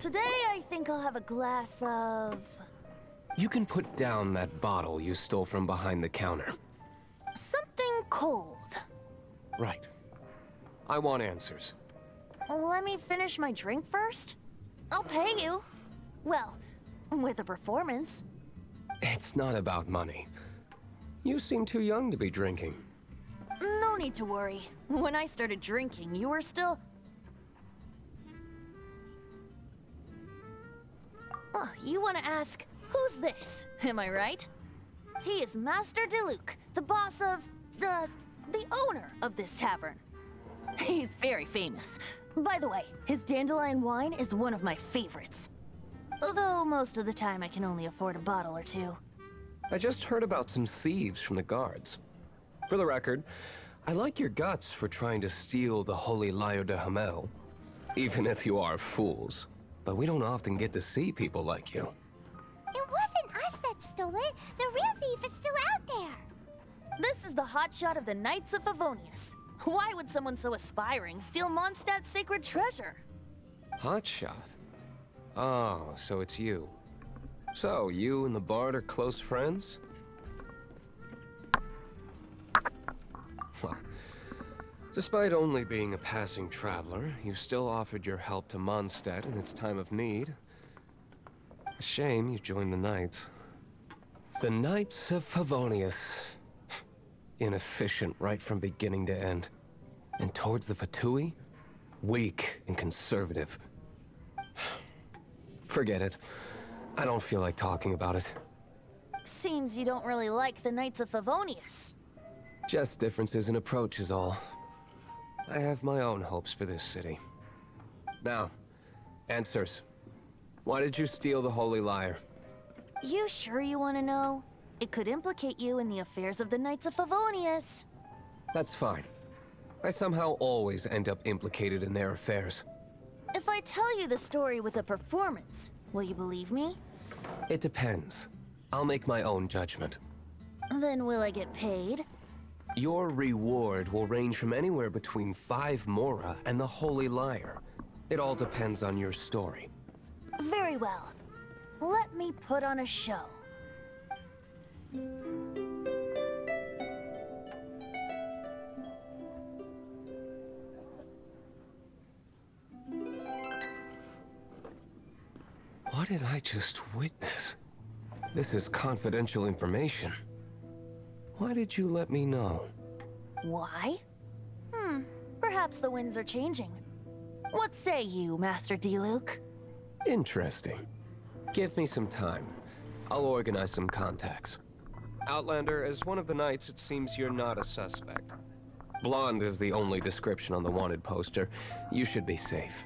Today I think I'll have a glass of... You can put down that bottle you stole from behind the counter. something cold. Right. I want answers. Let me finish my drink first. I'll pay you. Well, with a performance. It's not about money. You seem too young to be drinking. No need to worry. When I started drinking, you were still... Oh, you want to ask, who's this? Am I right? He is Master Diluc, the boss of... the owner of this tavern. He's very famous. By the way, his dandelion wine is one of my favorites. Although most of the time I can only afford a bottle or two. I just heard about some thieves from the guards. For the record, I like your guts for trying to steal the Holy Lyre de Hamel. Even if you are fools. But we don't often get to see people like you. It wasn't us that stole it. The real thief is still out there. This is the hotshot of the Knights of Favonius. Why would someone so aspiring steal Mondstadt's sacred treasure? Hotshot? Oh, so it's you. So, you and the bard are close friends? Well, despite only being a passing traveler, you still offered your help to Mondstadt in its time of need. A shame you joined the Knights. The Knights of Favonius. Inefficient right from beginning to end. And towards the Fatui, weak and conservative. Forget it. I don't feel like talking about it. Seems you don't really like the Knights of Favonius. Just differences in approach is all. I have my own hopes for this city. Now, answers. Why did you steal the Holy Lyre? You sure you want to know? It could implicate you in the affairs of the Knights of Favonius. That's fine. I somehow always end up implicated in their affairs. If I tell you the story with a performance, will you believe me? It depends. I'll make my own judgment. Then will I get paid? Your reward will range from anywhere between 5 mora and the Holy Lyre. It all depends on your story. Very well. Let me put on a show. What did I just witness? This is confidential information. Why did you let me know? Why? Perhaps the winds are changing. What say you, Master Diluc? Interesting. Give me some time. I'll organize some contacts. Outlander, as one of the knights, it seems you're not a suspect. Blonde is the only description on the wanted poster. You should be safe.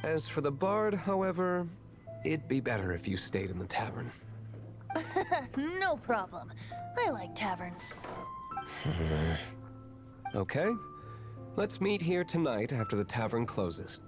As for the bard, however, it'd be better if you stayed in the tavern. No problem. I like taverns. Okay. Let's meet here tonight after the tavern closes.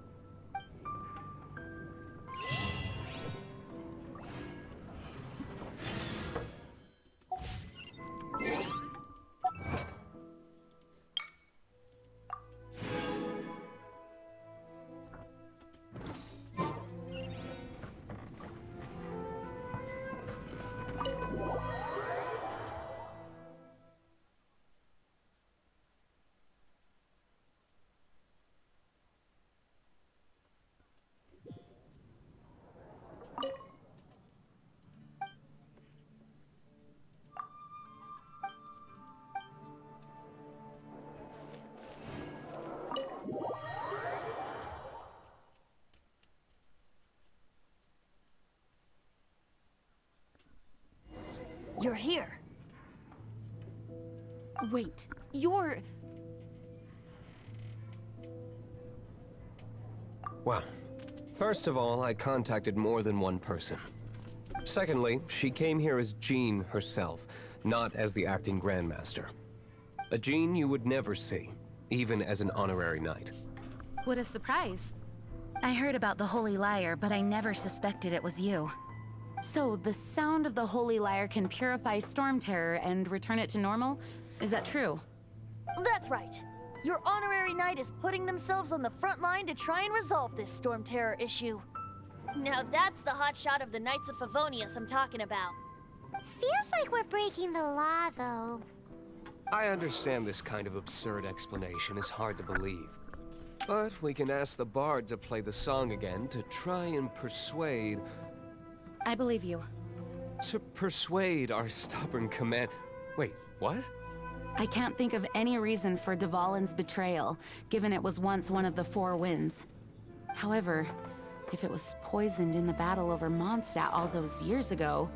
You're here. Wait, you're... Well, first of all, I contacted more than one person. Secondly, she came here as Jean herself, not as the acting Grandmaster. A Jean you would never see, even as an honorary knight. What a surprise. I heard about the Holy Lyre, but I never suspected it was you. So, the sound of the Holy Lyre can purify Storm Terror and return it to normal? Is that true? That's right. Your honorary knight is putting themselves on the front line to try and resolve this Storm Terror issue. Now that's the hot shot of the Knights of Favonius I'm talking about. Feels like we're breaking the law, though. I understand this kind of absurd explanation is hard to believe. But we can ask the bard to play the song again to try and persuade... I believe you. To persuade our stubborn command... Wait, what? I can't think of any reason for Dvalin's betrayal, given it was once one of the Four Winds. However, if it was poisoned in the battle over Mondstadt all those years ago,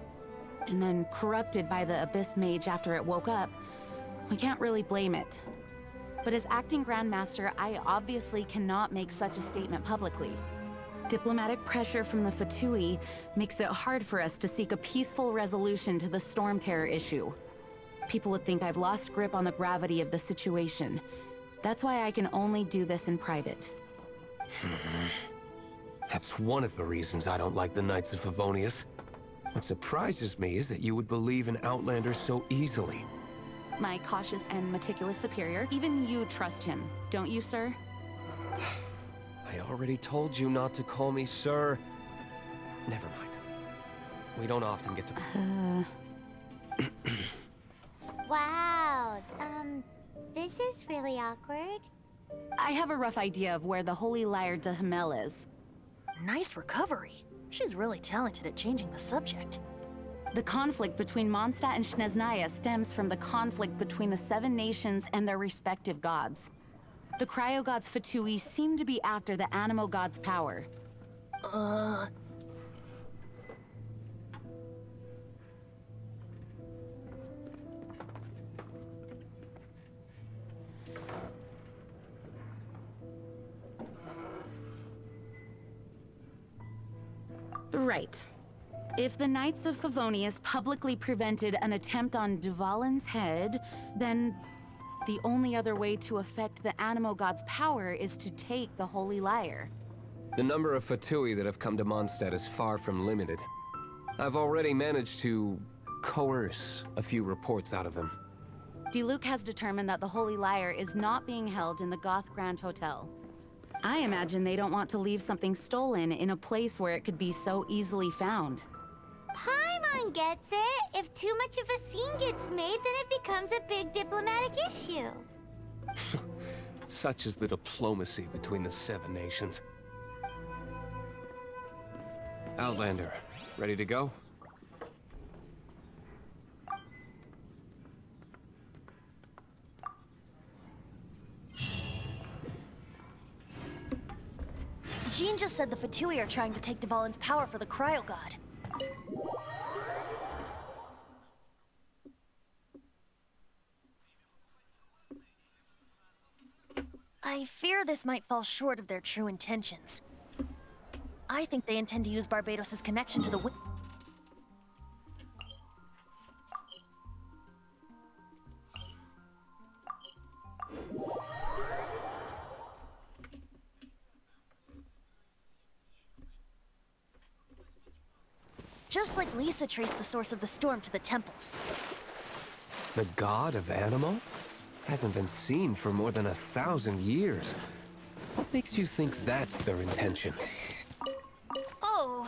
and then corrupted by the Abyss Mage after it woke up, we can't really blame it. But as acting Grandmaster, I obviously cannot make such a statement publicly. Diplomatic pressure from the Fatui makes it hard for us to seek a peaceful resolution to the Storm Terror issue. People would think I've lost grip on the gravity of the situation. That's why I can only do this in private. That's one of the reasons I don't like the Knights of Favonius. What surprises me is that you would believe in Outlanders so easily. My cautious and meticulous superior, even you trust him, don't you, sir? I already told you not to call me sir. Never mind. We don't often get to... Wow, this is really awkward. I have a rough idea of where the Holy Lyre de Himmel is. Nice recovery. She's really talented at changing the subject. The conflict between Mondstadt and Snezhnaya stems from the conflict between the Seven Nations and their respective gods. The cryo-gods Fatui seem to be after the Animo god's power. Right. If the Knights of Favonius publicly prevented an attempt on Dvalin's head, then the only other way to affect the Animo god's power is to take the Holy Lyre. The number of Fatui that have come to Mondstadt is far from limited. I've already managed to coerce a few reports out of them. Diluc has determined that the Holy Lyre is not being held in the Goth Grand Hotel. I imagine they don't want to leave something stolen in a place where it could be so easily found. Paimon gets it. If too much of a scene gets made, then it becomes a big diplomatic issue. Such is the diplomacy between the Seven Nations. Outlander, ready to go? Jean just said the Fatui are trying to take Dvalin's power for the Cryo God. I fear this might fall short of their true intentions. I think they intend to use Barbados' connection to the just like Lisa traced the source of the storm to the temples. The god of Animo? Hasn't been seen for more than 1,000 years. What makes you think that's their intention? Oh,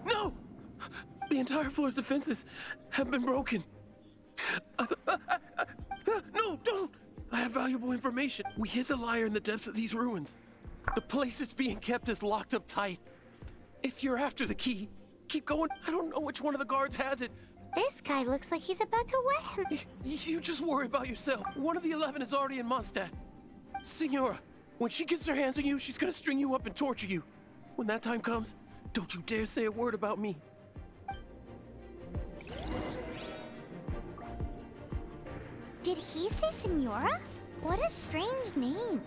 No! The entire floor's defenses have been broken. No, don't! I have valuable information. We hid the lyre in the depths of these ruins. The place it's being kept is locked up tight. If you're after the key, keep going. I don't know which one of the guards has it. This guy looks like he's about to wet him. You just worry about yourself. One of the 11 is already in Mondstadt. Signora, when she gets her hands on you, she's gonna string you up and torture you. When that time comes, don't you dare say a word about me. Did he say Senora? What a strange name.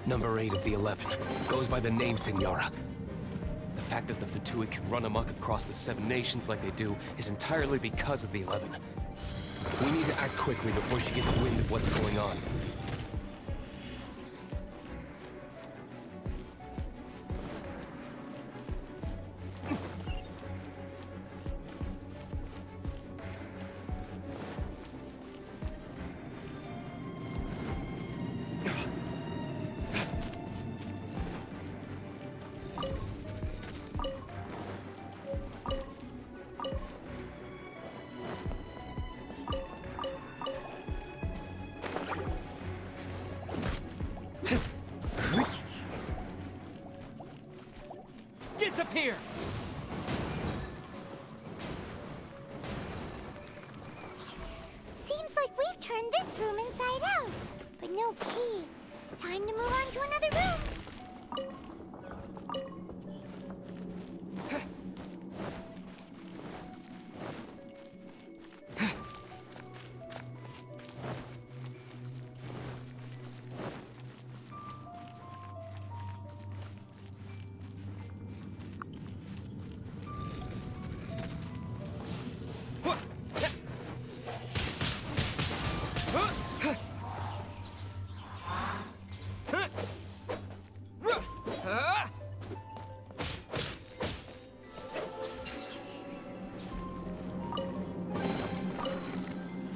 Number 8 of the 11 goes by the name Signora. The fact that the Fatui can run amok across the 7 nations like they do is entirely because of the 11. We need to act quickly before she gets wind of what's going on. Disappear! Seems like we've turned this room inside out, but no key. Time to move on to another room.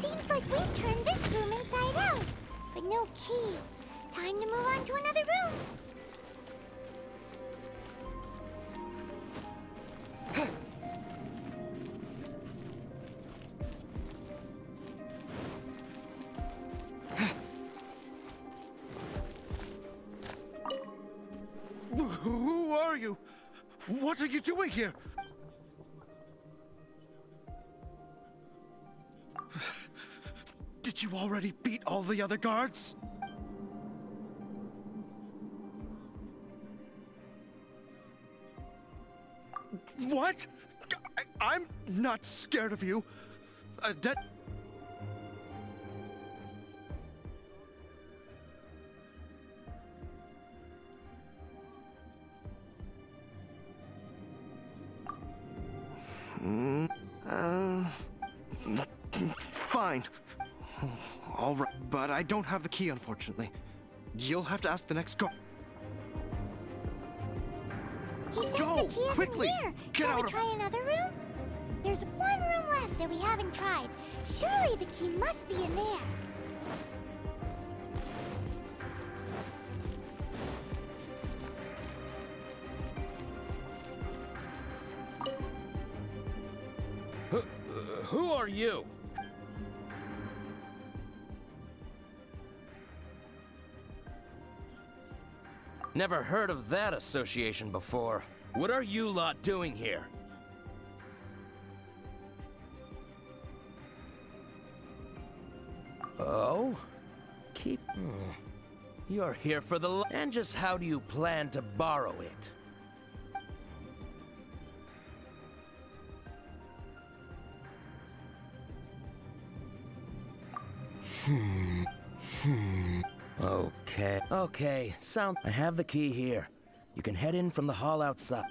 Seems like we've turned this room inside out, but no key. Time to move on to another room. Who are you? What are you doing here? Did you already beat all the other guards? What? I'm not scared of you. Fine. All right, but I don't have the key, unfortunately. You'll have to ask the next guard. He says Go, the key isn't quickly! here. Get Shall out we of- try another room? There's one room left that we haven't tried. Surely the key must be in there. Who are you? Never heard of that association before. What are you lot doing here? Oh? You're here for the... And just how do you plan to borrow it? Okay, I have the key here. You can head in from the hall outside.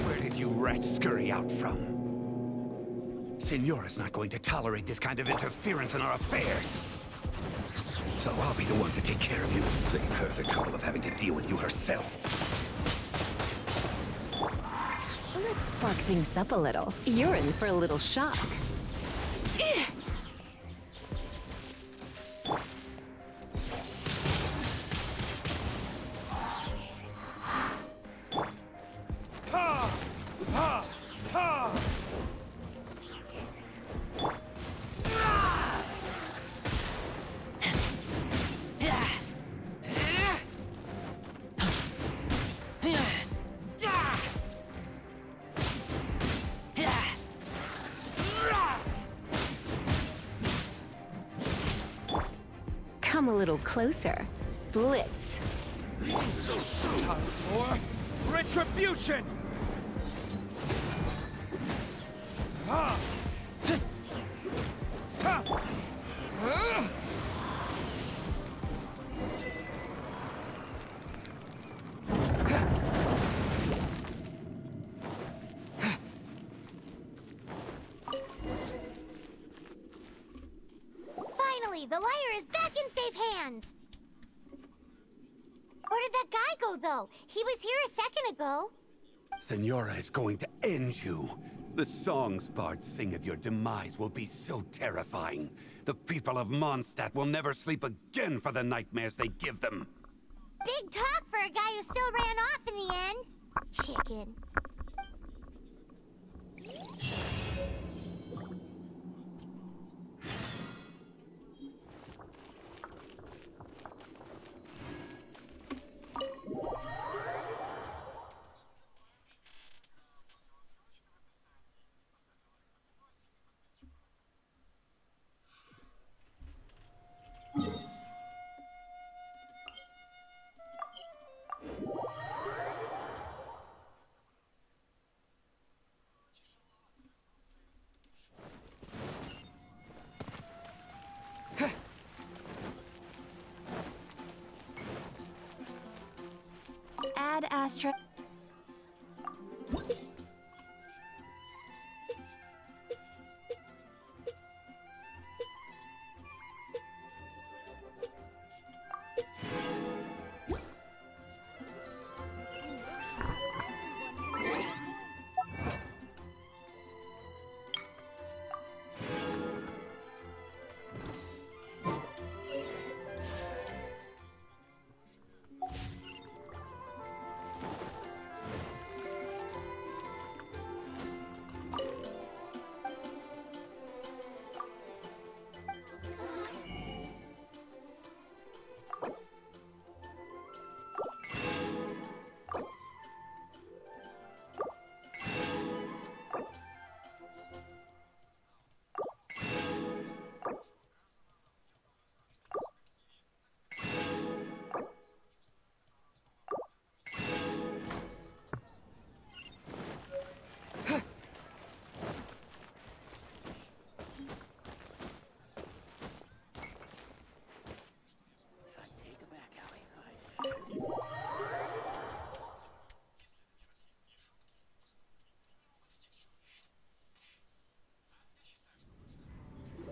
Where did you rats scurry out from? Signora's not going to tolerate this kind of interference in our affairs. So I'll be the one to take care of you. Save her the trouble of having to deal with you herself. Let's spark things up a little. You're in for a little shock. Come a little closer. Blitz. Time for retribution! Finally, the lyre is back in safe hands. Where did that guy go, though? He was here a second ago. Signora is going to end you. The songs bards sing of your demise will be so terrifying. The people of Mondstadt will never sleep again for the nightmares they give them. Big talk for a guy who still ran off in the end. Chicken. Add Astra.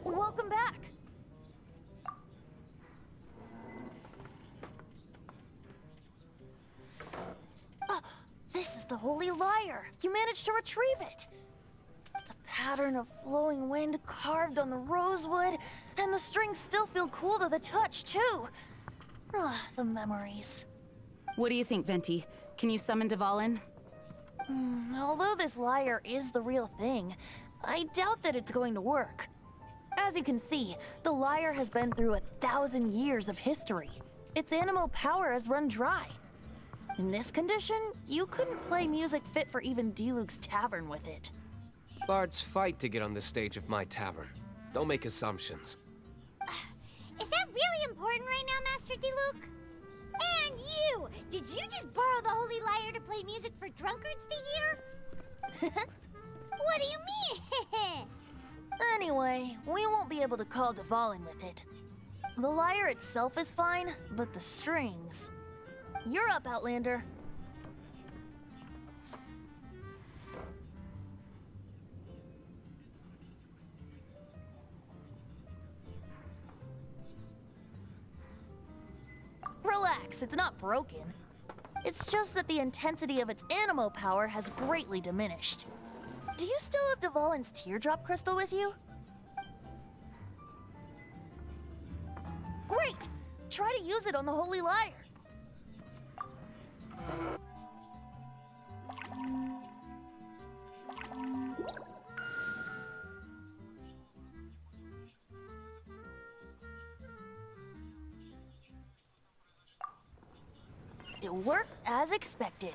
Welcome back. This is the Holy Lyre. You managed to retrieve it. The pattern of flowing wind carved on the rosewood, and the strings still feel cool to the touch, too. The memories. What do you think, Venti? Can you summon Dvalin? Although this lyre is the real thing, I doubt that it's going to work. As you can see, the lyre has been through 1,000 years of history. Its animal power has run dry. In this condition, you couldn't play music fit for even Diluc's tavern with it. Bards fight to get on the stage of my tavern. Don't make assumptions. Is that really important right now, Master Diluc? And you! Did you just borrow the Holy Lyre to play music for drunkards to hear? What do you mean? Anyway, we won't be able to call Dvalin with it. The lyre itself is fine, but the strings... You're up, Outlander. works. It's not broken. It's just that the intensity of its animo power has greatly diminished. Do you still have Dvalin's teardrop crystal with you? Great! Try to use it on the Holy Lyre. It worked as expected.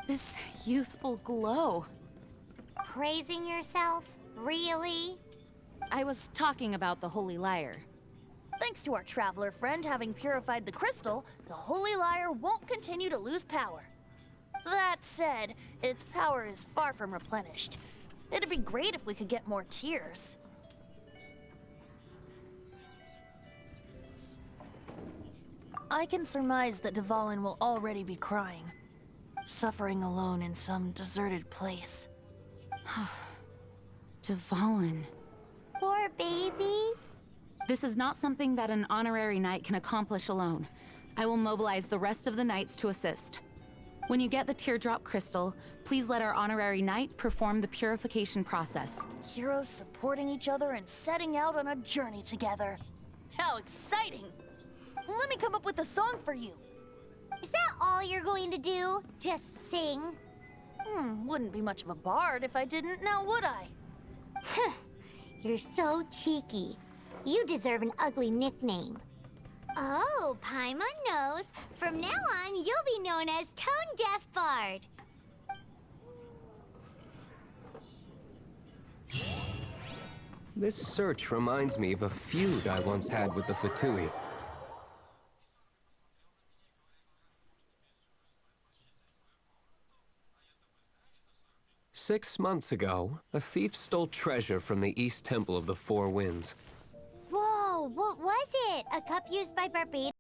This youthful glow. Praising yourself? Really? I was talking about the Holy Lyre. Thanks to our traveler friend having purified the crystal, the Holy Lyre won't continue to lose power. That said, its power is far from replenished. It'd be great if we could get more tears. I can surmise that Dvalin will already be crying, suffering alone in some deserted place. Dvalin. Poor baby. This is not something that an honorary knight can accomplish alone. I will mobilize the rest of the knights to assist. When you get the teardrop crystal, please let our honorary knight perform the purification process. Heroes supporting each other and setting out on a journey together. How exciting! Let me come up with a song for you. Is that all you're going to do? Just sing? Wouldn't be much of a bard if I didn't, now would I? You're so cheeky. You deserve an ugly nickname. Oh, Paimon knows. From now on, you'll be known as Tone Deaf Bard. This search reminds me of a feud I once had with the Fatui. Six months ago, a thief stole treasure from the East Temple of the Four Winds. Whoa, what was it? A cup used by Barbados?